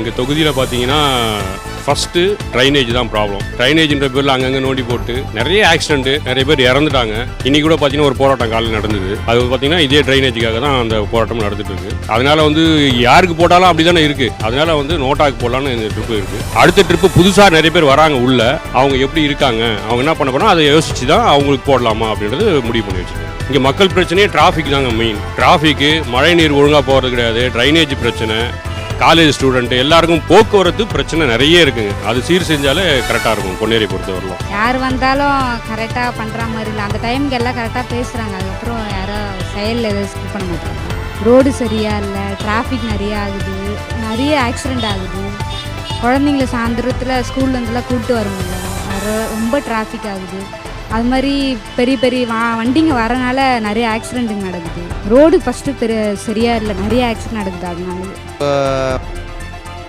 எங்கள் தொகுதியில் பார்த்தீங்கன்னா ஃபஸ்ட்டு ட்ரைனேஜ் தான் ப்ராப்ளம். ட்ரைனேஜ்ன்ற பேரில் அங்கங்கே நோண்டி போட்டு நிறைய ஆக்சிடென்ட்டு, நிறைய பேர் இறந்துட்டாங்க. இன்னைக்கு கூட பார்த்தீங்கன்னா ஒரு போராட்டம் காலையில் நடந்தது. அது பார்த்தீங்கன்னா இதே ட்ரைனேஜுக்காக தான் அந்த போராட்டம் நடந்துட்டு இருக்கு. அதனால யாருக்கு போட்டாலும் அப்படி தானே இருக்குது. அதனால நோட்டாக்கு போடலான்னு இந்த ட்ரிப்பு இருக்குது. அடுத்த ட்ரிப்பு புதுசாக நிறைய பேர் வராங்க உள்ள, அவங்க எப்படி இருக்காங்க, அவங்க என்ன பண்ண போனால் அதை யோசிச்சு தான் அவங்களுக்கு போடலாமா அப்படின்றது முடிவு பண்ணி வச்சுருக்காங்க. இங்கே மக்கள் பிரச்சனையே டிராஃபிக் தாங்க மெயின். டிராஃபிக்கு, மழை நீர் ஒழுங்காக போகிறது கிடையாது, ட்ரைனேஜ் பிரச்சனை, காலேஜ் ஸ்டூடெண்ட்டு எல்லாருக்கும் போக்குவரத்து பிரச்சனை நிறைய இருக்குங்க. அது சீர் செஞ்சாலே கரெக்டாக இருக்கும். பொன்னேரி பொறுத்த வரலாம் யார் வந்தாலும் கரெக்டாக பண்ணுற மாதிரி இல்லை. அந்த டைமுக்கு எல்லாம் கரெக்டாக பேசுகிறாங்க. அதுக்கப்புறம் யாரோ செயலில் எதுவும் ஸ்கிப் பண்ண மாட்டாங்க. ரோடு சரியாக இல்லை, டிராஃபிக் நிறைய ஆகுது, நிறைய ஆக்சிடெண்ட் ஆகுது. குழந்தைங்கள சாயந்தரத்தில் ஸ்கூல்லேருந்துலாம் கூப்பிட்டு வர முடியல, ரொம்ப டிராஃபிக் ஆகுது. அது மாதிரி பெரிய பெரிய வண்டிங்க வரனால நிறைய ஆக்சிடெண்ட்டுங்க நடக்குது. ரோடு ஃபஸ்ட்டு சரியாக இல்லை, நிறைய ஆக்சிடெண்ட் நடக்குது. அதனால